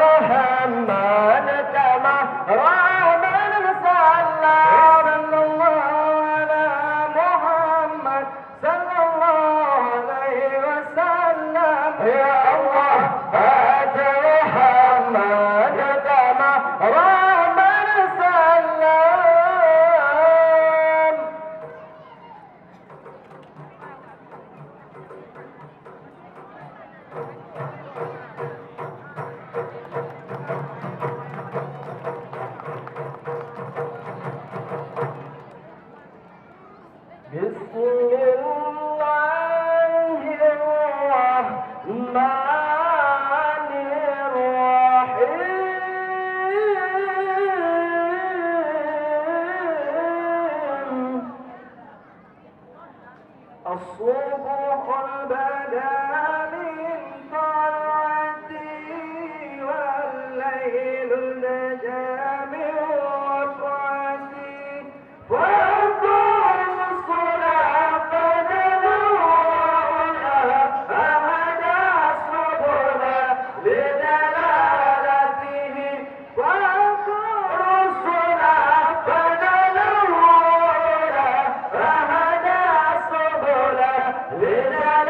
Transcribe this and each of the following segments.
محمد كما رام صلى الله على محمد صلى الله عليه وسلم يا الله هات محمد كما رام صلى بسم الله الرحمن الرحيم الصبح بدا من طلعتي والليل نجا من وقعتي فأقام الصلاة فدلوها فهدى سبلا لدلالته فأقام الصلاة فدلوها فهدى سبلا لدلالته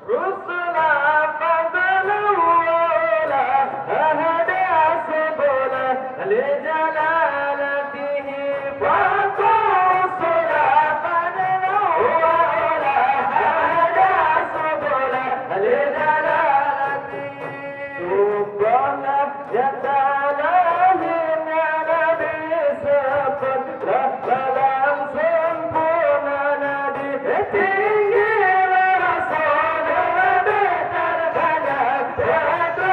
رسلا فضلولا أهدى سبلا لجلالته فقوصلا فضلولا أهدى سبلا لجلالته سبحانه يتعالى نبي سبت لفلان سنبونا نبي tinggi rasul betar banyak yaitu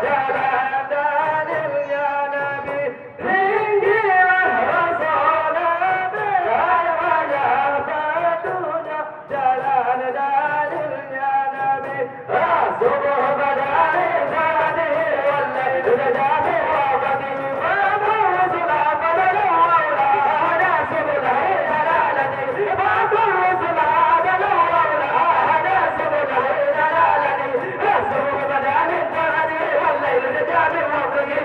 jalan dalilnya nabi tinggi rasul betar banyak batunya jalan dalilnya nabi subuh badai jadi والليل jadi waqti فالرسل فدلوا هدى سبل دلالته فالرسل فدلوا هدى سبل دلالته الصبح بدا من طلعته والليل نجا من وقته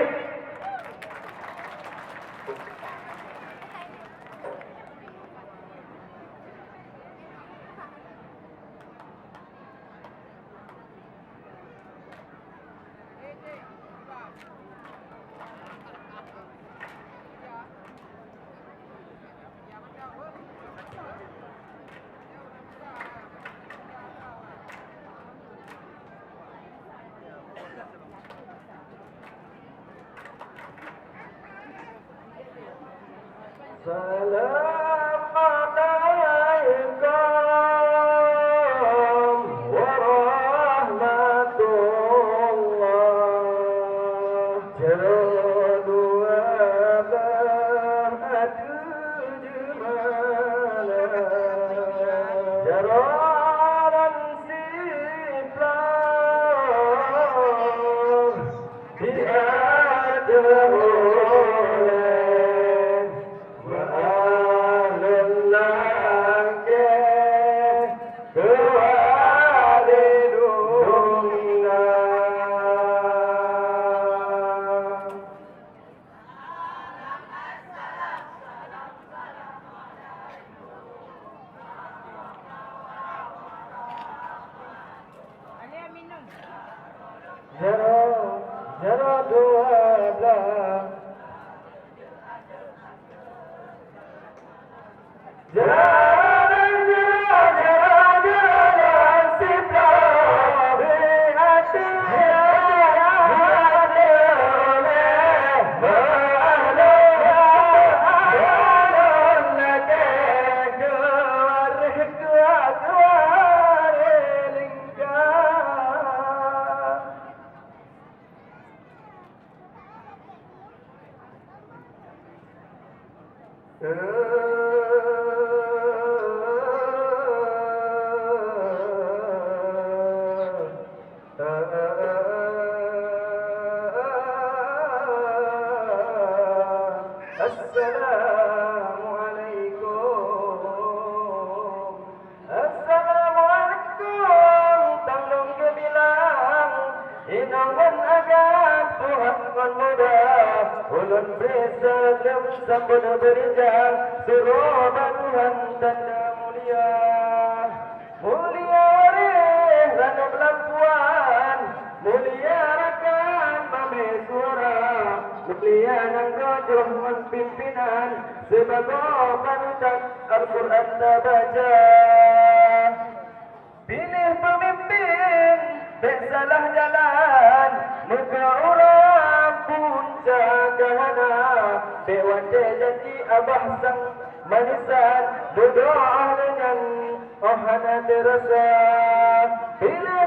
سلام عليكم ورحمة الله جرد وبهت جمالا جرارا سفلا بأده جرى دوابلا Assalamualaikum. Assalamualaikum. Tanggung kebilang inangan agak Tuhan kon mudah. Ulun bersagam sambut berijang suruh Tuhan tanda mulia. Mulia warih ranum lampuan. Mulia rakan mame suara. Mulia nanggojoh mun pimpinan sebagai panutan Al-Quran baca. Pilih pemimpin bersalah jalan muka orang pun jagana dewan jadi abah sang manisan berdoa dengan ohana terasa. Pilih